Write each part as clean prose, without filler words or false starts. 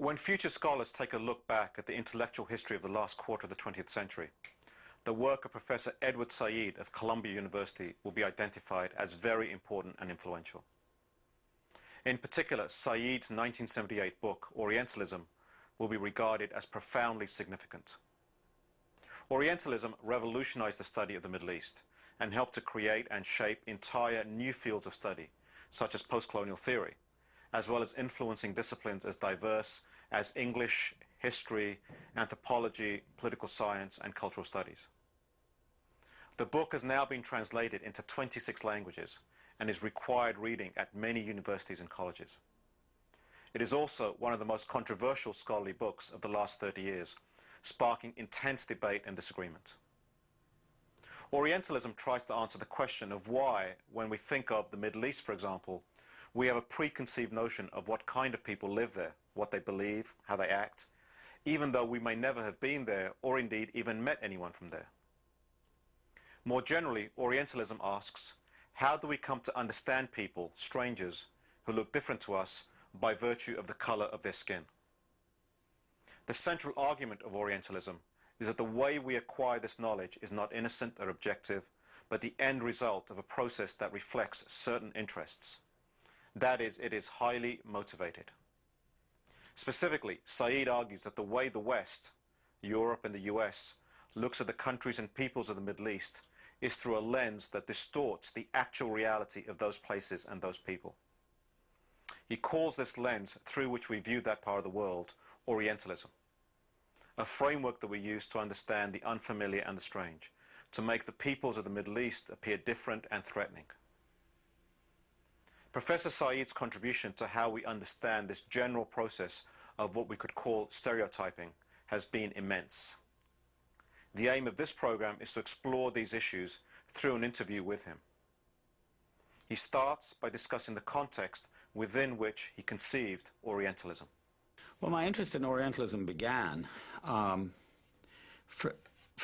When future scholars take a look back at the intellectual history of the last quarter of the 20th century, the work of Professor Edward Said of Columbia University will be identified as very important and influential. In particular, Said's 1978 book, Orientalism, will be regarded as profoundly significant. Orientalism revolutionized the study of the Middle East and helped to create and shape entire new fields of study, such as post-colonial theory, as well as influencing disciplines as diverse as English, history, anthropology, political science, and cultural studies. The book has now been translated into 26 languages and is required reading at many universities and colleges. It is also one of the most controversial scholarly books of the last 30 years, sparking intense debate and disagreement. Orientalism tries to answer the question of why, when we think of the Middle East, for example, we have a preconceived notion of what kind of people live there, what they believe, how they act, even though we may never have been there or indeed even met anyone from there. More generally, Orientalism asks, how do we come to understand people, strangers, who look different to us by virtue of the color of their skin? The central argument of Orientalism is that the way we acquire this knowledge is not innocent or objective, but the end result of a process that reflects certain interests. That is, it is highly motivated. Specifically, Said argues that the way the West, Europe and the US, looks at the countries and peoples of the Middle East is through a lens that distorts the actual reality of those places and those people. He calls this lens through which we view that part of the world Orientalism, a framework that we use to understand the unfamiliar and the strange, to make the peoples of the Middle East appear different and threatening. Professor Said's contribution to how we understand this general process of what we could call stereotyping has been immense. The aim of this program is to explore these issues through an interview with him. He starts by discussing the context within which he conceived Orientalism. Well, my interest in Orientalism began for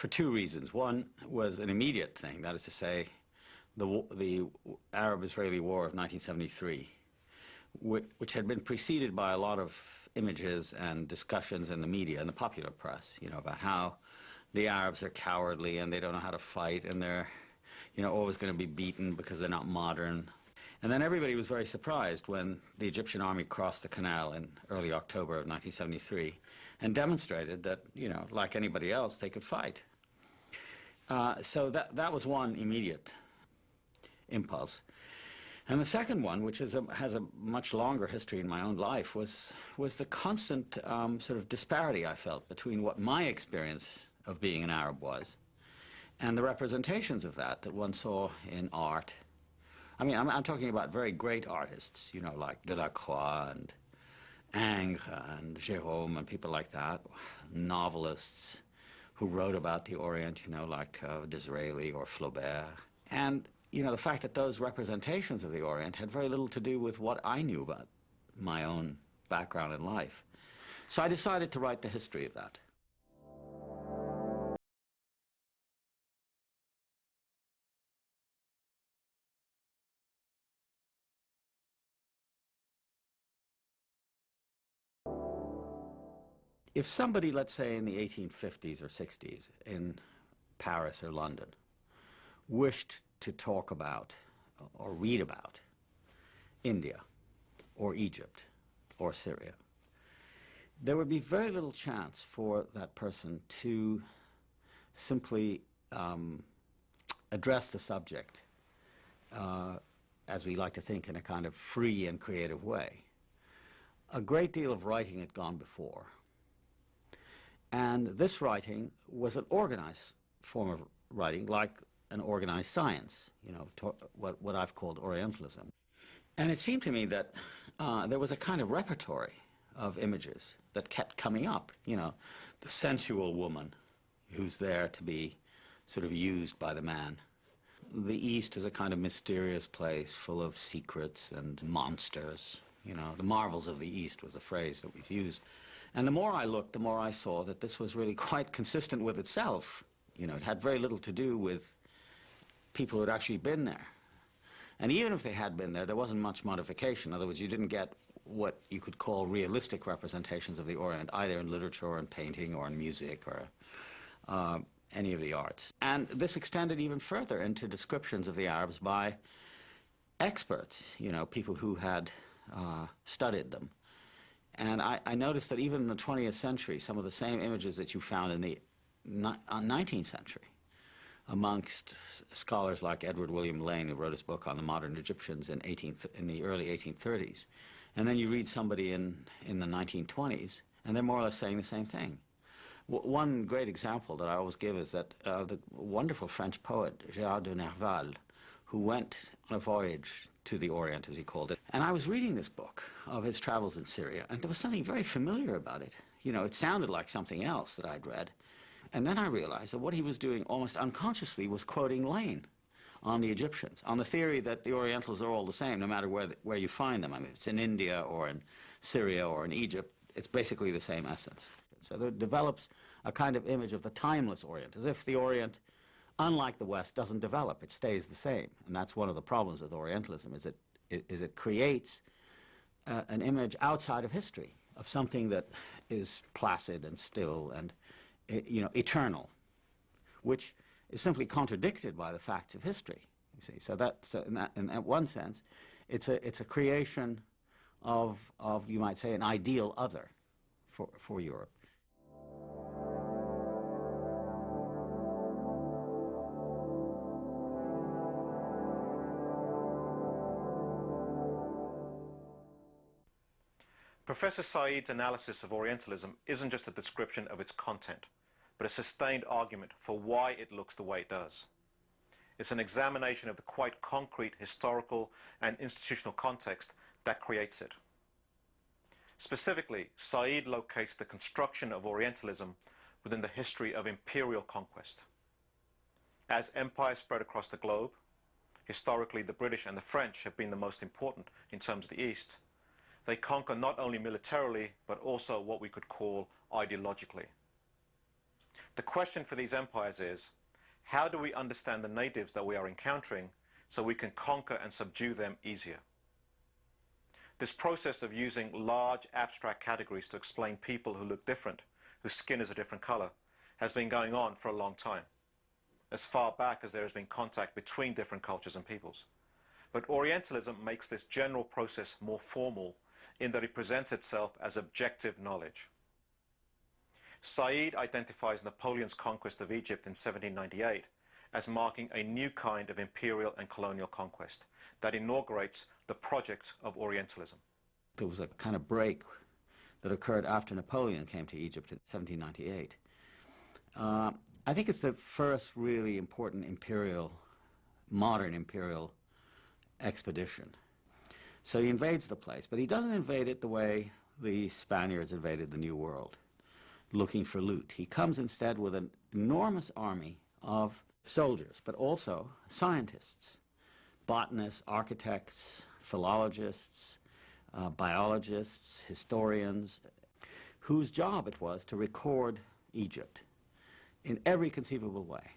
two reasons. One was an immediate thing, that is to say, the Arab-Israeli War of 1973, which had been preceded by a lot of images and discussions in the media and the popular press, about how the Arabs are cowardly and they don't know how to fight and they're, always going to be beaten because they're not modern. And then everybody was very surprised when the Egyptian army crossed the canal in early October of 1973 and demonstrated that, like anybody else, they could fight. So that was one immediate impulse. And the second one, which has a much longer history in my own life, was the constant sort of disparity I felt between what my experience of being an Arab was and the representations of that one saw in art. I mean, I'm talking about very great artists, like Delacroix and Ingres and Gérôme and people like that, novelists who wrote about the Orient, like Disraeli or Flaubert. And the fact that those representations of the Orient had very little to do with what I knew about my own background in life. So I decided to write the history of that. If somebody, let's say in the 1850s or 60s in Paris or London, wished to talk about or read about India or Egypt or Syria, there would be very little chance for that person to simply address the subject, as we like to think, in a kind of free and creative way. A great deal of writing had gone before. And this writing was an organized form of writing, like an organized science, what I've called Orientalism. And it seemed to me that there was a kind of repertory of images that kept coming up, the sensual woman who's there to be sort of used by the man. The East is a kind of mysterious place full of secrets and monsters. The marvels of the East was a phrase that was used. And the more I looked, the more I saw that this was really quite consistent with itself. It had very little to do with people who had actually been there. And even if they had been there wasn't much modification. In other words, you didn't get what you could call realistic representations of the Orient, either in literature or in painting or in music or any of the arts. And this extended even further into descriptions of the Arabs by experts, you know, people who had studied them. And I noticed that even in the 20th century, some of the same images that you found in the 19th century amongst scholars like Edward William Lane, who wrote his book on the modern Egyptians in the early 1830s. And then you read somebody in the 1920s, and they're more or less saying the same thing. One great example that I always give is that the wonderful French poet Gérard de Nerval, who went on a voyage to the Orient, as he called it. And I was reading this book of his travels in Syria, and there was something very familiar about it. You know, it sounded like something else that I'd read. And then I realized that what he was doing almost unconsciously was quoting Lane on the Egyptians, on the theory that the Orientals are all the same, no matter where you find them. I mean, if it's in India or in Syria or in Egypt, it's basically the same essence. So there develops a kind of image of the timeless Orient, as if the Orient, unlike the West, doesn't develop. It stays the same. And that's one of the problems with Orientalism, is it creates an image outside of history, of something that is placid and still and, you know, eternal, which is simply contradicted by the facts of history. You see, so in that one sense, it's a creation of you might say an ideal other for Europe. Professor Said's analysis of Orientalism isn't just a description of its content, but a sustained argument for why it looks the way it does. It's an examination of the quite concrete historical and institutional context that creates it. Specifically, Said locates the construction of Orientalism within the history of imperial conquest. As empires spread across the globe, historically the British and the French have been the most important in terms of the East. They conquer not only militarily, but also what we could call ideologically. The question for these empires is, how do we understand the natives that we are encountering so we can conquer and subdue them easier? This process of using large abstract categories to explain people who look different, whose skin is a different color, has been going on for a long time, as far back as there has been contact between different cultures and peoples. But Orientalism makes this general process more formal in that it presents itself as objective knowledge. Said identifies Napoleon's conquest of Egypt in 1798 as marking a new kind of imperial and colonial conquest that inaugurates the project of Orientalism. There was a kind of break that occurred after Napoleon came to Egypt in 1798. I think it's the first really important modern imperial expedition. So he invades the place, but he doesn't invade it the way the Spaniards invaded the New World, looking for loot. He comes instead with an enormous army of soldiers, but also scientists, botanists, architects, philologists, biologists, historians, whose job it was to record Egypt in every conceivable way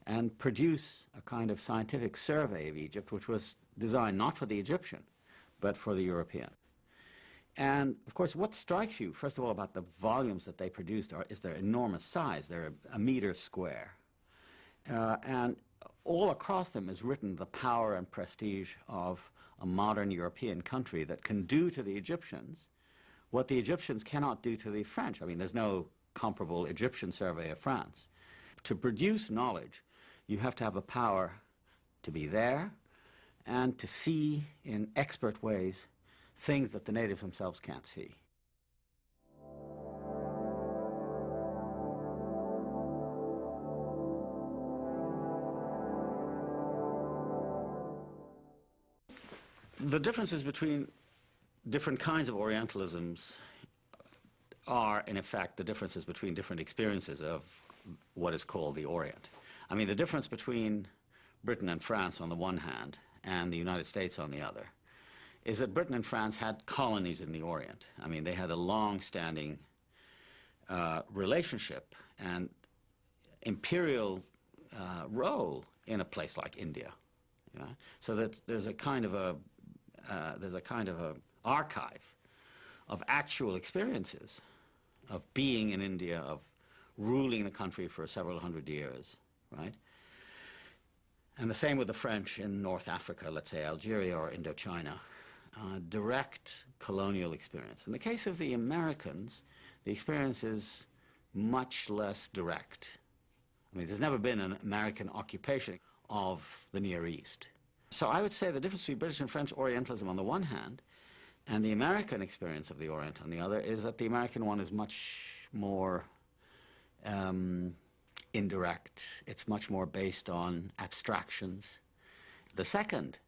and produce a kind of scientific survey of Egypt, which was designed not for the Egyptian, but for the European. And, of course, what strikes you, first of all, about the volumes that they produced is their enormous size. They're a meter square. And all across them is written the power and prestige of a modern European country that can do to the Egyptians what the Egyptians cannot do to the French. I mean, there's no comparable Egyptian survey of France. To produce knowledge, you have to have a power to be there and to see in expert ways things that the natives themselves can't see. The differences between different kinds of Orientalisms are, in effect, the differences between different experiences of what is called the Orient. I mean, the difference between Britain and France on the one hand and the United States on the other is that Britain and France had colonies in the Orient. I mean, they had a long-standing relationship and imperial role in a place like India. You know? So that there's a kind of a archive of actual experiences of being in India, of ruling the country for several hundred years, right? And the same with the French in North Africa, let's say Algeria or Indochina, direct colonial experience. In the case of the Americans, the experience is much less direct. I mean, there's never been an American occupation of the Near East. So I would say the difference between British and French Orientalism on the one hand and the American experience of the Orient on the other is that the American one is much more indirect. It's much more based on abstractions. The second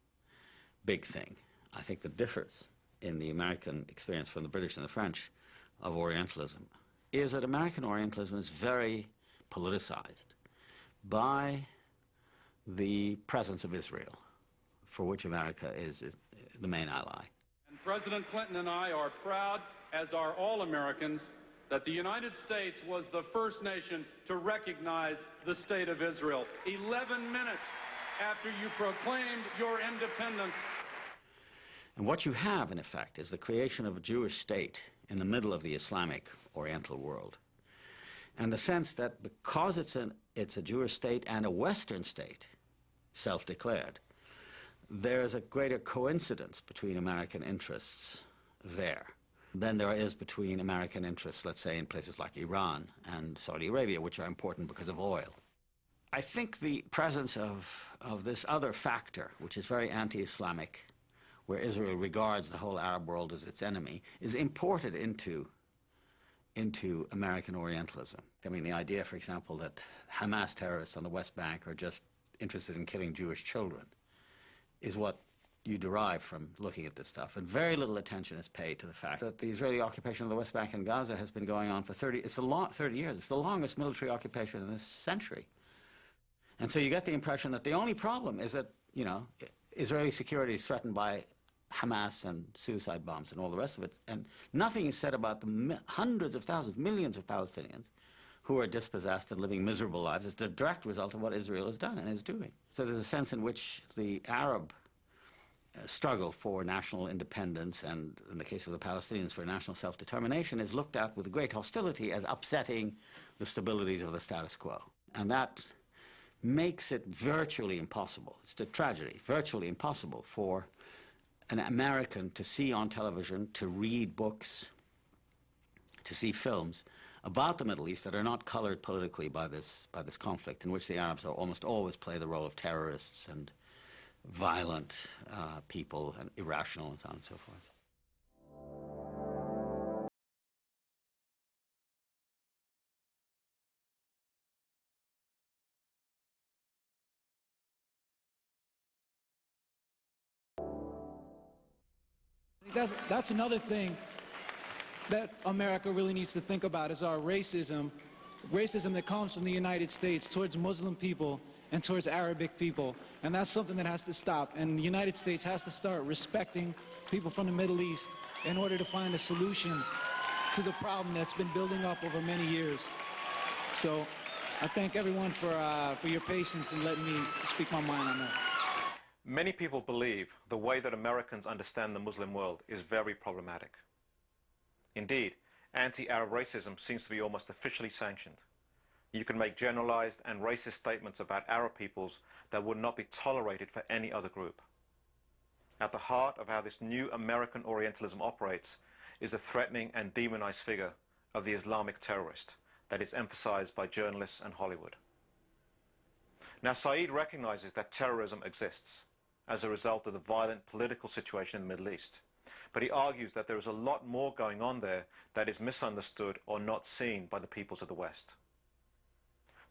big thing, I think, that differs in the American experience from the British and the French of Orientalism is that American Orientalism is very politicized by the presence of Israel, for which America is the main ally. And President Clinton and I are proud, as are all Americans, that the United States was the first nation to recognize the State of Israel 11 minutes after you proclaimed your independence. And what you have, in effect, is the creation of a Jewish state in the middle of the Islamic Oriental world. And the sense that because it's a Jewish state and a Western state, self-declared, there's a greater coincidence between American interests there than there is between American interests, let's say, in places like Iran and Saudi Arabia, which are important because of oil. I think the presence of this other factor, which is very anti-Islamic, where Israel regards the whole Arab world as its enemy, is imported into American Orientalism. I mean, the idea, for example, that Hamas terrorists on the West Bank are just interested in killing Jewish children is what you derive from looking at this stuff. And very little attention is paid to the fact that the Israeli occupation of the West Bank and Gaza has been going on for 30 years. It's the longest military occupation in this century. And so you get the impression that the only problem is that, you know, Israeli security is threatened by Hamas and suicide bombs and all the rest of it. And nothing is said about the hundreds of thousands, millions of Palestinians who are dispossessed and living miserable lives as the direct result of what Israel has done and is doing. So there's a sense in which the Arab struggle for national independence, and in the case of the Palestinians for national self-determination, is looked at with great hostility as upsetting the stabilities of the status quo. And that makes it virtually impossible, it's a tragedy, virtually impossible for an American to see on television, to read books, to see films about the Middle East that are not colored politically by this conflict, in which the Arabs are almost always play the role of terrorists and violent people and irrational and so on and so forth. That's another thing that America really needs to think about is our racism that comes from the United States towards Muslim people and towards Arabic people. And that's something that has to stop. And the United States has to start respecting people from the Middle East in order to find a solution to the problem that's been building up over many years. So I thank everyone for your patience and letting me speak my mind on that. Many people believe the way that Americans understand the Muslim world is very problematic. Indeed, anti-Arab racism seems to be almost officially sanctioned. You can make generalized and racist statements about Arab peoples that would not be tolerated for any other group. At the heart of how this new American Orientalism operates is the threatening and demonized figure of the Islamic terrorist that is emphasized by journalists and Hollywood. Now, Said recognizes that terrorism exists as a result of the violent political situation in the Middle East. But he argues that there is a lot more going on there that is misunderstood or not seen by the peoples of the West.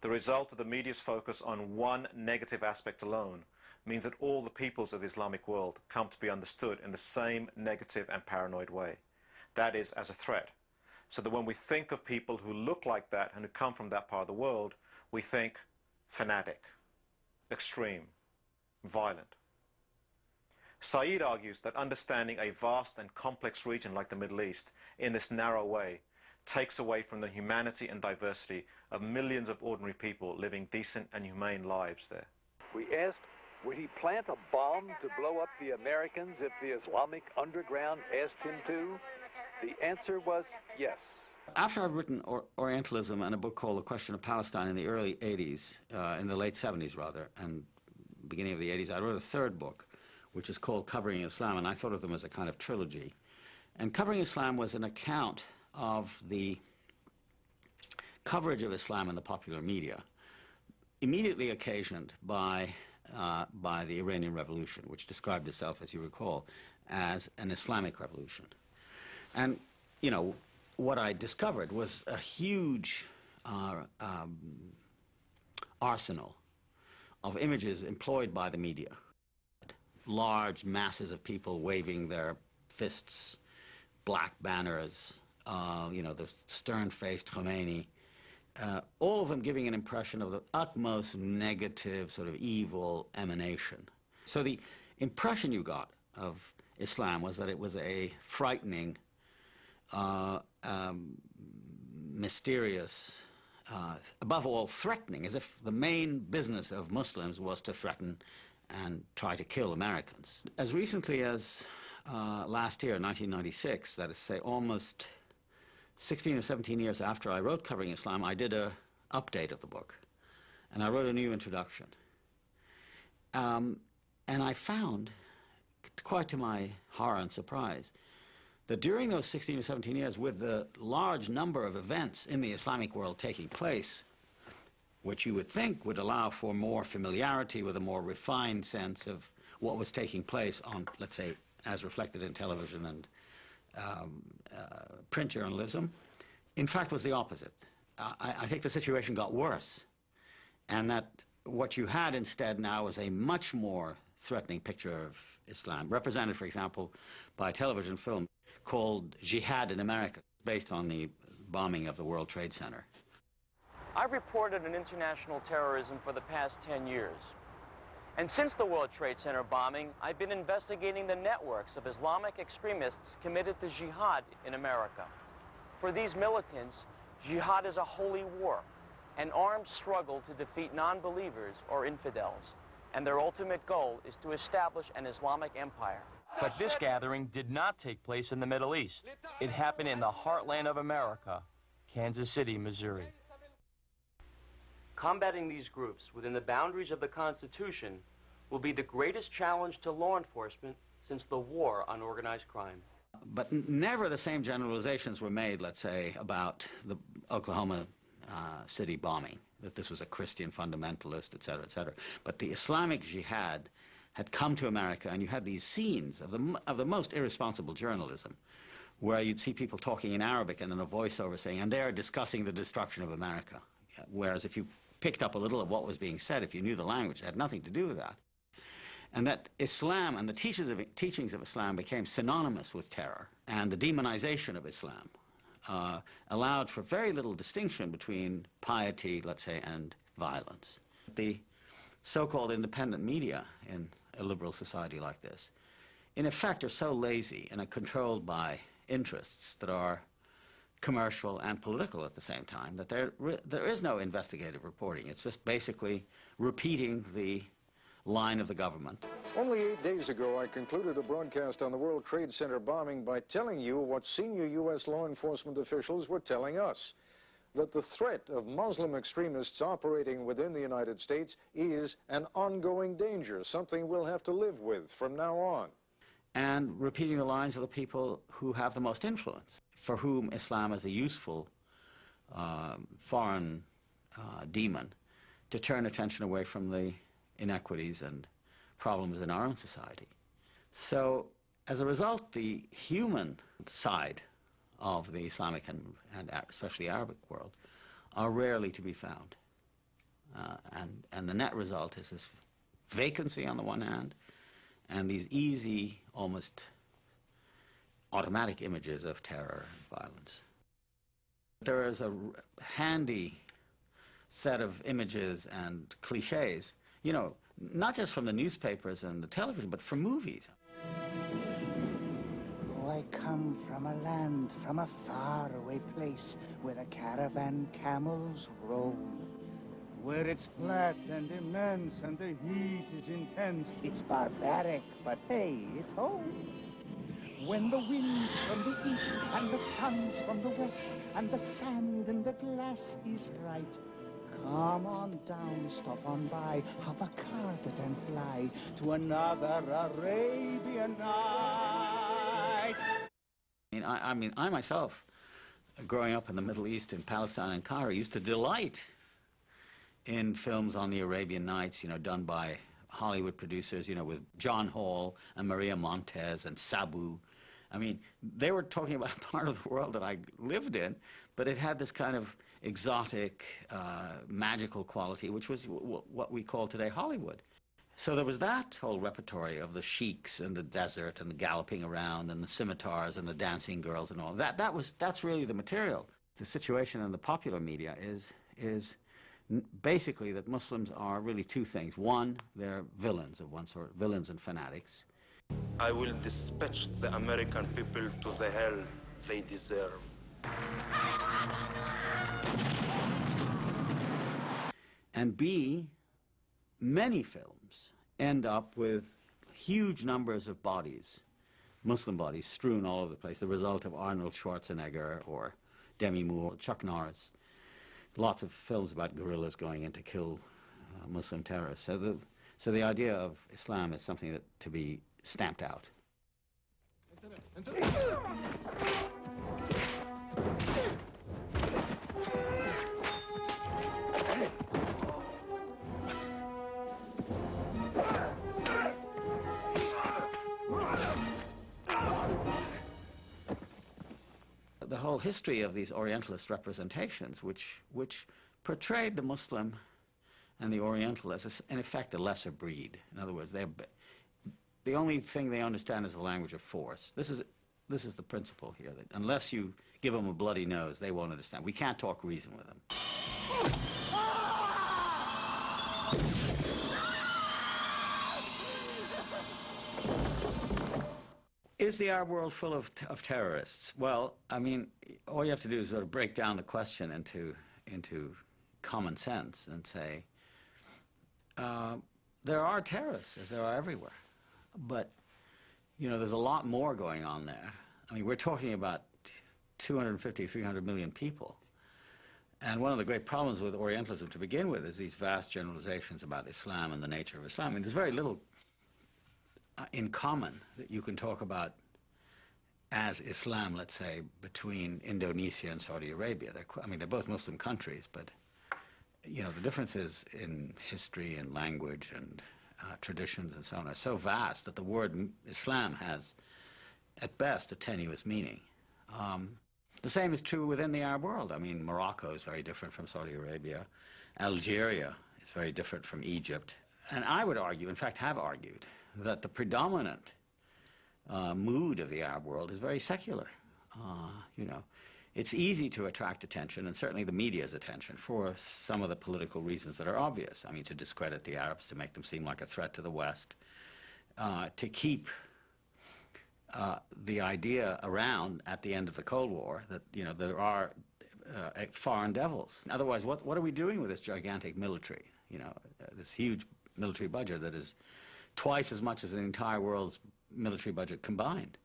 The result of the media's focus on one negative aspect alone means that all the peoples of the Islamic world come to be understood in the same negative and paranoid way. That is, as a threat. So that when we think of people who look like that and who come from that part of the world, we think fanatic, extreme, violent. Said argues that understanding a vast and complex region like the Middle East in this narrow way takes away from the humanity and diversity of millions of ordinary people living decent and humane lives there. We asked Would he plant a bomb to blow up the Americans if the Islamic underground asked him to? The answer was yes. After I'd written Orientalism and a book called The Question of Palestine in the early 80s, in the late 70s rather, and beginning of the 80s, I wrote a third book, which is called Covering Islam, and I thought of them as a kind of trilogy. And Covering Islam was an account of the coverage of Islam in the popular media, immediately occasioned by the Iranian Revolution, which described itself, as you recall, as an Islamic revolution. And, you know, what I discovered was a huge arsenal of images employed by the media. Large masses of people waving their fists, black banners, you know, the stern-faced Khomeini, all of them giving an impression of the utmost negative, sort of evil emanation. So the impression you got of Islam was that it was a frightening, mysterious, above all threatening, as if the main business of Muslims was to threaten and try to kill Americans. As recently as last year, 1996, that is to say almost 16 or 17 years after I wrote Covering Islam, I did an update of the book, and I wrote a new introduction. And I found, quite to my horror and surprise, that during those 16 or 17 years, with the large number of events in the Islamic world taking place, which you would think would allow for more familiarity with a more refined sense of what was taking place on, let's say, as reflected in television and print journalism, in fact was the opposite. I think the situation got worse, and that what you had instead now was a much more threatening picture of Islam, represented, for example, by a television film called Jihad in America, based on the bombing of the World Trade Center. I've reported on international terrorism for the past 10 years. And since the World Trade Center bombing, I've been investigating the networks of Islamic extremists committed to jihad in America. For these militants, jihad is a holy war, an armed struggle to defeat non-believers or infidels. And their ultimate goal is to establish an Islamic empire. But this gathering did not take place in the Middle East. It happened in the heartland of America, Kansas City, Missouri. Combating these groups within the boundaries of the Constitution will be the greatest challenge to law enforcement since the war on organized crime. But never the same generalizations were made, let's say, about the Oklahoma City bombing, that this was a Christian fundamentalist, et cetera, et cetera. But the Islamic jihad had come to America, and you had these scenes of the most irresponsible journalism, where you'd see people talking in Arabic and then a voiceover saying, and they're discussing the destruction of America. Whereas if you picked up a little of what was being said, if you knew the language, it had nothing to do with that. And that Islam and the teachings of Islam became synonymous with terror, and the demonization of Islam allowed for very little distinction between piety, let's say, and violence. The so-called independent media in a liberal society like this, in effect, are so lazy and are controlled by interests that are commercial and political at the same time, that there is no investigative reporting. It's just basically repeating the line of the government. Only 8 days ago, I concluded a broadcast on the World Trade Center bombing by telling you what senior U.S. law enforcement officials were telling us, that the threat of Muslim extremists operating within the United States is an ongoing danger, something we'll have to live with from now on. And repeating the lines of the people who have the most influence, for whom Islam is a useful foreign demon to turn attention away from the inequities and problems in our own society. So, as a result, the human side of the Islamic and especially Arabic world are rarely to be found. And the net result is this vacancy on the one hand, and these easy, almost automatic images of terror and violence. There is a handy set of images and cliches, you know, not just from the newspapers and the television, but from movies. Oh, I come from a land, from a faraway place, where the caravan camels roam, where it's flat and immense and the heat is intense. It's barbaric, but hey, it's home. When the wind's from the east and the sun's from the west and the sand in the glass is right, come on down, stop on by, hop a carpet and fly to another Arabian night. I myself, growing up in the Middle East, in Palestine and Cairo, used to delight in films on the Arabian Nights, done by Hollywood producers, with John Hall and Maria Montez and Sabu. They were talking about a part of the world that I lived in, but it had this kind of exotic, magical quality, which was what we call today Hollywood. So there was that whole repertory of the sheiks and the desert and the galloping around and the scimitars and the dancing girls and all. That's really the material. The situation in the popular media is basically that Muslims are really two things. One, they're villains of one sort, villains and fanatics. I will dispatch the American people to the hell they deserve. And B, many films end up with huge numbers of bodies, Muslim bodies, strewn all over the place, the result of Arnold Schwarzenegger or Demi Moore, Chuck Norris. Lots of films about guerrillas going in to kill Muslim terrorists. So the idea of Islam is something that to be stamped out. The whole history of these Orientalist representations, which portrayed the Muslim and the Oriental as, in effect, a lesser breed. In other words, the only thing they understand is the language of force. This is the principle here, that unless you give them a bloody nose, they won't understand. We can't talk reason with them. Is the Arab world full of terrorists? Well, all you have to do is sort of break down the question into common sense and say, there are terrorists, as there are everywhere. But, there's a lot more going on there. We're talking about 250, 300 million people. And one of the great problems with Orientalism to begin with is these vast generalizations about Islam and the nature of Islam. There's very little in common that you can talk about as Islam, let's say, between Indonesia and Saudi Arabia. They're both Muslim countries, but the differences in history and language and traditions and so on are so vast that the word Islam has, at best, a tenuous meaning. The same is true within the Arab world. Morocco is very different from Saudi Arabia. Algeria is very different from Egypt. And I would argue, in fact have argued, that the predominant mood of the Arab world is very secular. It's easy to attract attention, and certainly the media's attention, for some of the political reasons that are obvious. To discredit the Arabs, to make them seem like a threat to the West, to keep the idea around at the end of the Cold War that, there are foreign devils. Otherwise, what are we doing with this gigantic military? This huge military budget that is twice as much as the entire world's military budget combined.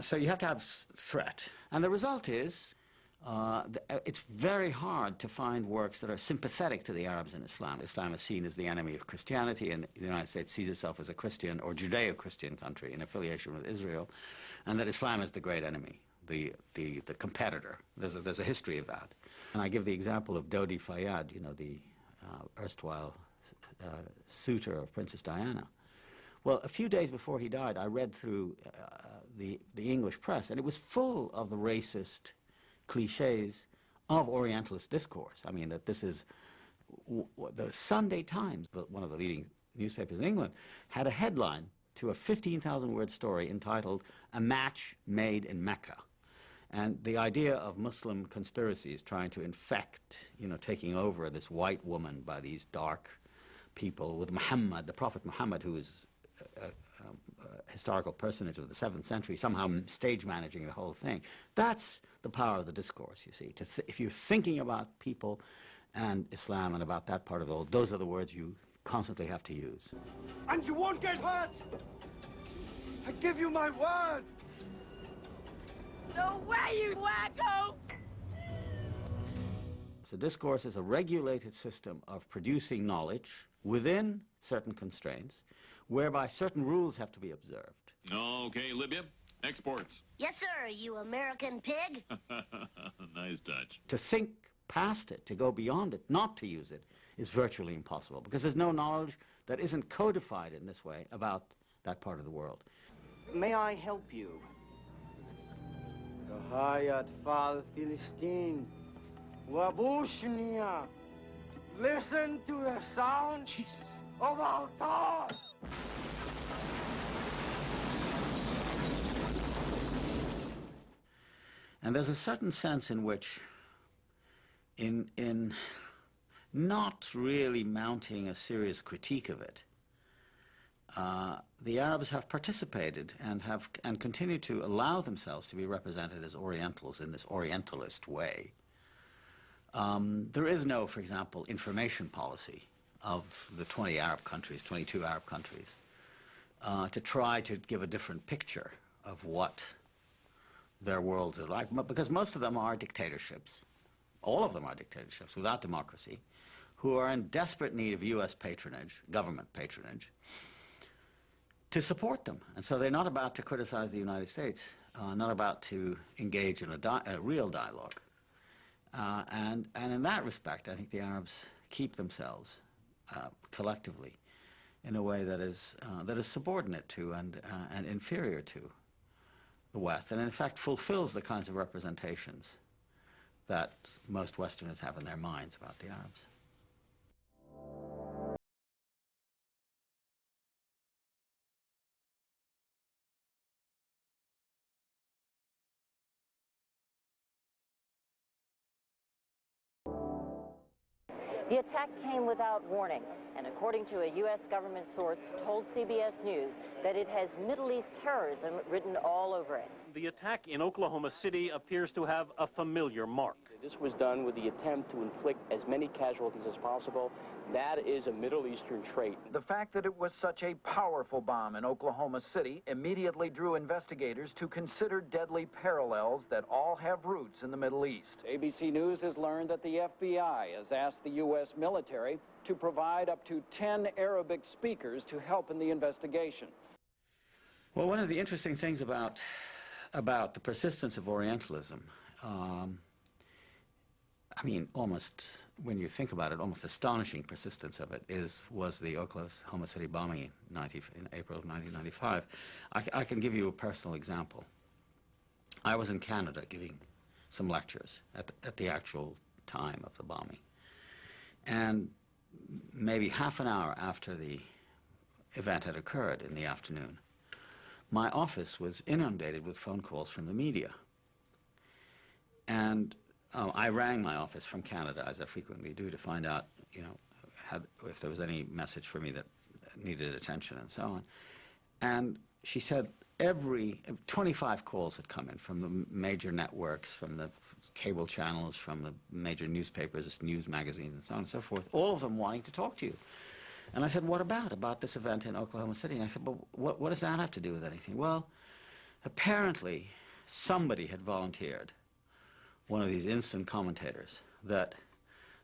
So you have to have threat. And the result is it's very hard to find works that are sympathetic to the Arabs and Islam. Islam is seen as the enemy of Christianity, and the United States sees itself as a Christian or Judeo-Christian country in affiliation with Israel, and that Islam is the great enemy, the competitor. There's a history of that. And I give the example of Dodi Fayad, the erstwhile suitor of Princess Diana. Well, a few days before he died, I read through the English press, and it was full of the racist cliches of Orientalist discourse. That this is the Sunday Times, one of the leading newspapers in England, had a headline to a 15,000-word story entitled "A Match Made in Mecca." And the idea of Muslim conspiracies trying to infect, taking over this white woman by these dark people with Muhammad, the Prophet Muhammad, who is a historical personage of the 7th century, somehow stage managing the whole thing. That's the power of the discourse, you see. If you're thinking about people and Islam and about that part of the world, those are the words you constantly have to use. And you won't get hurt! I give you my word! No way, you wacko! So discourse is a regulated system of producing knowledge within certain constraints, whereby certain rules have to be observed. Okay, Libya, exports. Yes, sir, you American pig. Nice touch. To think past it, to go beyond it, not to use it, is virtually impossible, because there's no knowledge that isn't codified in this way about that part of the world. May I help you? Hayat fal Philistine. Wabushnia. Listen to the sound of Al-Tar. And there's a certain sense in which, in not really mounting a serious critique of it, the Arabs have participated and continue to allow themselves to be represented as Orientals in this Orientalist way. There is no, for example, information policy of the 20 Arab countries, 22 Arab countries, to try to give a different picture of what their worlds are like, because most of them are dictatorships. All of them are dictatorships without democracy, who are in desperate need of U.S. patronage, government patronage, to support them. And so they're not about to criticize the United States, not about to engage in a real dialogue. And in that respect, I think the Arabs keep themselves collectively in a way that is subordinate to and inferior to the West, and in fact fulfills the kinds of representations that most Westerners have in their minds about the Arabs. The attack came without warning, and according to a U.S. government source, told CBS News that it has Middle East terrorism written all over it. The attack in Oklahoma City appears to have a familiar mark. This was done with the attempt to inflict as many casualties as possible. That is a Middle Eastern trait. The fact that it was such a powerful bomb in Oklahoma City immediately drew investigators to consider deadly parallels that all have roots in the Middle East. ABC News has learned that the FBI has asked the U.S. military to provide up to 10 Arabic speakers to help in the investigation. Well, one of the interesting things about the persistence of Orientalism, I mean, almost, when you think about it, almost astonishing persistence of it was the Oklahoma City bombing in April of 1995. I can give you a personal example. I was in Canada giving some lectures at the actual time of the bombing. And maybe half an hour after the event had occurred in the afternoon, my office was inundated with phone calls from the media. And I rang my office from Canada, as I frequently do, to find out, you know, if there was any message for me that needed attention and so on. And she said 25 calls had come in from the major networks, from the cable channels, from the major newspapers, news magazines, and so on and so forth, all of them wanting to talk to you. And I said, what about? About this event in Oklahoma City? And I said, well, what does that have to do with anything? Well, apparently somebody had volunteered, one of these instant commentators, that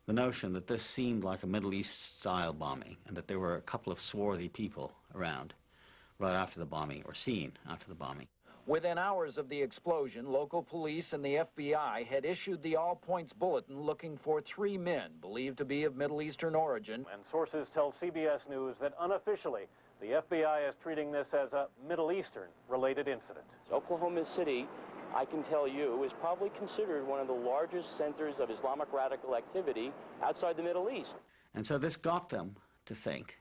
the notion that this seemed like a Middle East-style bombing and that there were a couple of swarthy people around right after the bombing, or seen after the bombing. Within hours of the explosion, local police and the FBI had issued the all-points bulletin looking for 3 men believed to be of Middle Eastern origin. And sources tell CBS News that unofficially, the FBI is treating this as a Middle Eastern-related incident. Oklahoma City, I can tell you, is probably considered one of the largest centers of Islamic radical activity outside the Middle East. And so this got them to think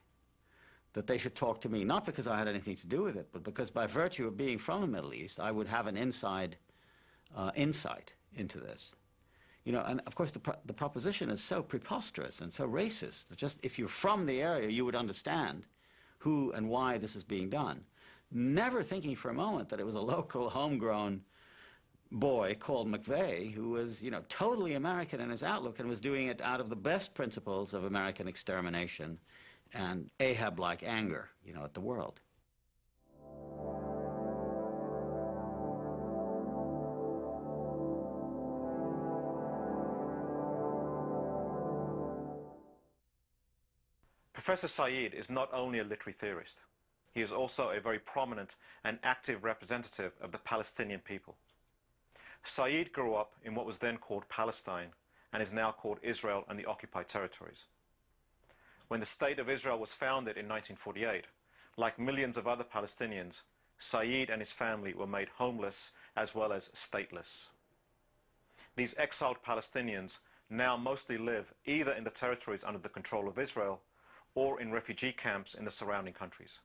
that they should talk to me, not because I had anything to do with it, but because by virtue of being from the Middle East, I would have an inside insight into this. You know, and of course the proposition is so preposterous and so racist that just if you're from the area, you would understand who and why this is being done. Never thinking for a moment that it was a local, homegrown boy called McVeigh, who was, you know, totally American in his outlook and was doing it out of the best principles of American extermination and Ahab-like anger, you know, at the world. Professor Said is not only a literary theorist, he is also a very prominent and active representative of the Palestinian people. Said grew up in what was then called Palestine and is now called Israel and the occupied territories. When the State of Israel was founded in 1948, like millions of other Palestinians, Said and his family were made homeless as well as stateless. These exiled Palestinians now mostly live either in the territories under the control of Israel or in refugee camps in the surrounding countries.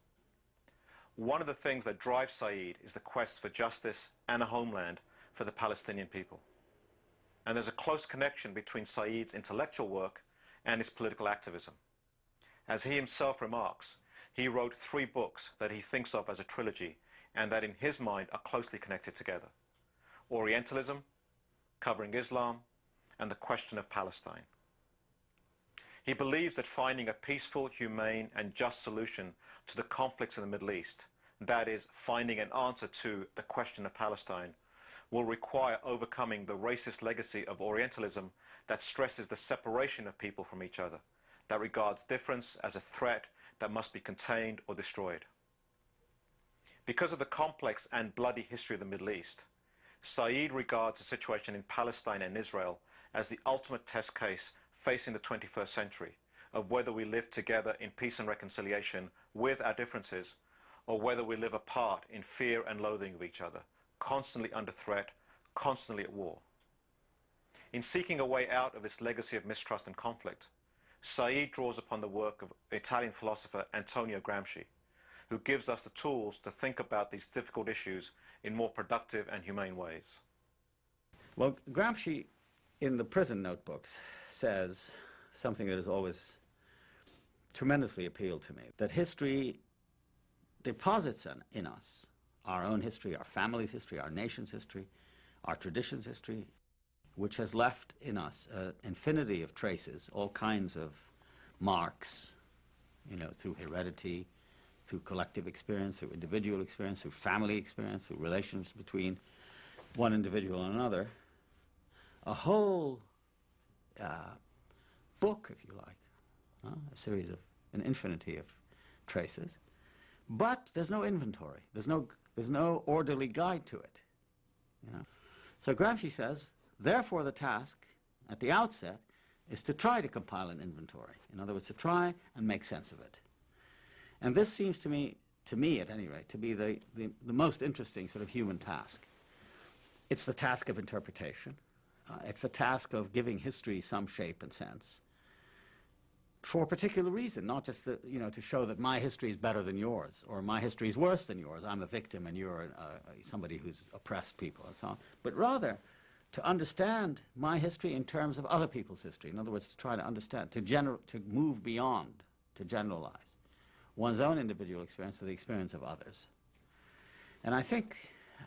One of the things that drives Said is the quest for justice and a homeland for the Palestinian people. And there's a close connection between Said's intellectual work and his political activism. As he himself remarks, he wrote 3 books that he thinks of as a trilogy and that in his mind are closely connected together: Orientalism, covering Islam, and the question of Palestine. He believes that finding a peaceful, humane, and just solution to the conflicts in the Middle East, that is, finding an answer to the question of Palestine, will require overcoming the racist legacy of Orientalism that stresses the separation of people from each other, that regards difference as a threat that must be contained or destroyed. Because of the complex and bloody history of the Middle East, Said regards the situation in Palestine and Israel as the ultimate test case facing the 21st century of whether we live together in peace and reconciliation with our differences, or whether we live apart in fear and loathing of each other, constantly under threat, constantly at war. In seeking a way out of this legacy of mistrust and conflict, Said draws upon the work of Italian philosopher Antonio Gramsci, who gives us the tools to think about these difficult issues in more productive and humane ways. Well, Gramsci, in the prison notebooks, says something that has always tremendously appealed to me, that history deposits in us our own history, our family's history, our nation's history, our tradition's history, which has left in us an infinity of traces, all kinds of marks, you know, through heredity, through collective experience, through individual experience, through family experience, through relations between one individual and another. A whole book, if you like, a series of an infinity of traces. But there's no inventory. There's no orderly guide to it. You know? So Gramsci says, therefore the task at the outset is to try to compile an inventory. In other words, to try and make sense of it. And this seems to me at any rate, to be the most interesting sort of human task. It's the task of interpretation. It's the task of giving history some shape and sense for a particular reason, not just to, you know, to show that my history is better than yours, or my history is worse than yours. I'm a victim and you're somebody who's oppressed people and so on. But rather, to understand my history in terms of other people's history. In other words, to try to understand, to move beyond, to generalize one's own individual experience to the experience of others. And I think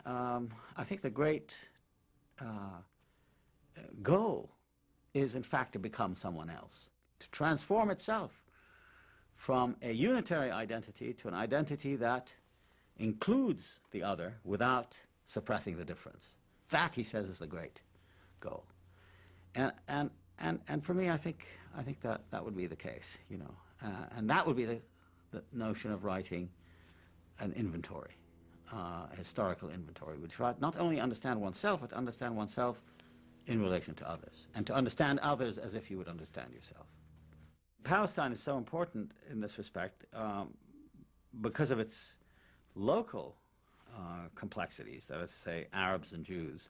the great goal is, in fact, to become someone else, to transform itself from a unitary identity to an identity that includes the other without suppressing the difference. That, he says, is the great goal. And for me, I think that would be the case, you know. And that would be the notion of writing an inventory, a historical inventory, which not only understand oneself, but understand oneself in relation to others, and to understand others as if you would understand yourself. Palestine is so important in this respect because of its local complexities, that is to say, Arabs and Jews,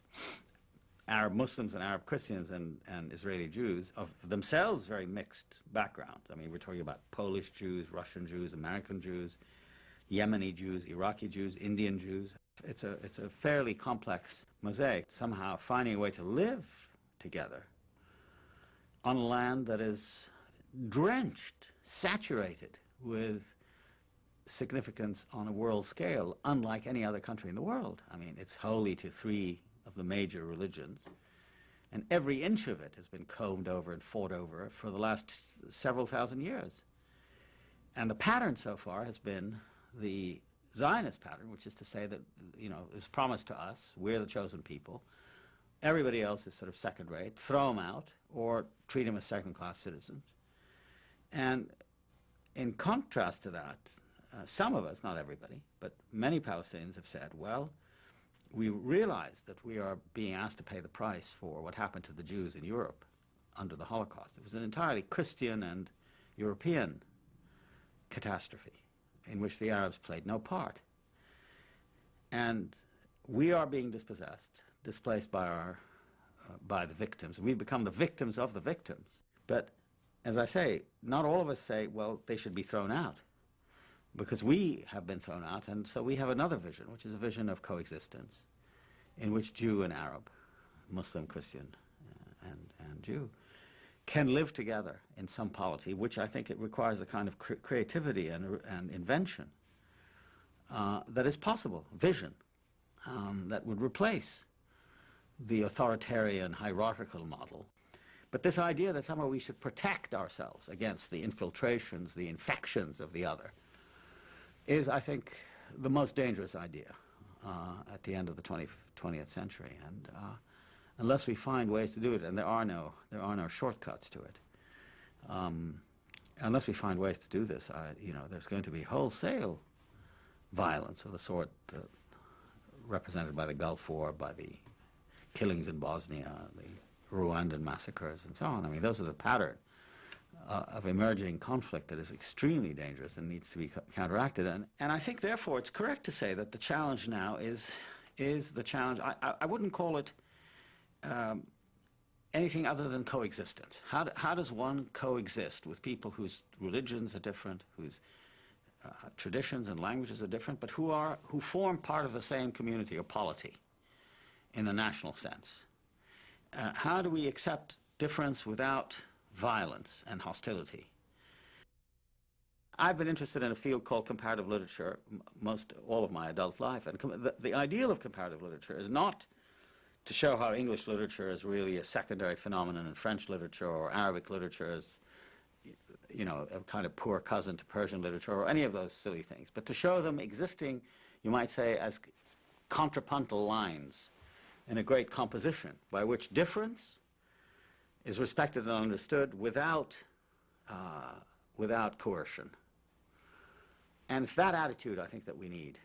Arab Muslims and Arab Christians and Israeli Jews, of themselves very mixed backgrounds. I mean, we're talking about Polish Jews, Russian Jews, American Jews, Yemeni Jews, Iraqi Jews, Indian Jews. It's a fairly complex mosaic, somehow finding a way to live together on a land that is drenched, saturated with significance on a world scale, unlike any other country in the world. I mean, it's holy to 3 of the major religions, and every inch of it has been combed over and fought over for the last several thousand years. And the pattern so far has been the Zionist pattern, which is to say that, you know, it's promised to us, we're the chosen people, everybody else is sort of second rate, throw them out or treat them as second-class citizens. And in contrast to that, some of us, not everybody, but many Palestinians have said, well, we realize that we are being asked to pay the price for what happened to the Jews in Europe under the Holocaust. It was an entirely Christian and European catastrophe in which the Arabs played no part. And we are being displaced by the victims. We've become the victims of the victims. But as I say, not all of us say, well, they should be thrown out, because we have been thrown out, and so we have another vision, which is a vision of coexistence, in which Jew and Arab, Muslim, Christian, and Jew, can live together in some polity, which I think it requires a kind of creativity and invention that is possible, vision, that would replace the authoritarian hierarchical model. But this idea that somehow we should protect ourselves against the infiltrations, the infections of the other, is, I think, the most dangerous idea at the end of the 20th century. And unless we find ways to do it, and there are no shortcuts to it, unless we find ways to do this, you know, there's going to be wholesale violence of the sort represented by the Gulf War, by the killings in Bosnia, the Rwandan massacres, and so on. I mean, those are the pattern of emerging conflict that is extremely dangerous and needs to be counteracted. And I think, therefore, it's correct to say that the challenge now is the challenge. I wouldn't call it anything other than coexistence. How does one coexist with people whose religions are different, whose traditions and languages are different, but who form part of the same community or polity in a national sense? How do we accept difference without violence and hostility? I've been interested in a field called comparative literature all of my adult life, and the ideal of comparative literature is not to show how English literature is really a secondary phenomenon and French literature or Arabic literature is, you know, a kind of poor cousin to Persian literature or any of those silly things, but to show them existing, you might say, as contrapuntal lines in a great composition by which difference is respected and understood without coercion. And it's that attitude, I think, that we need.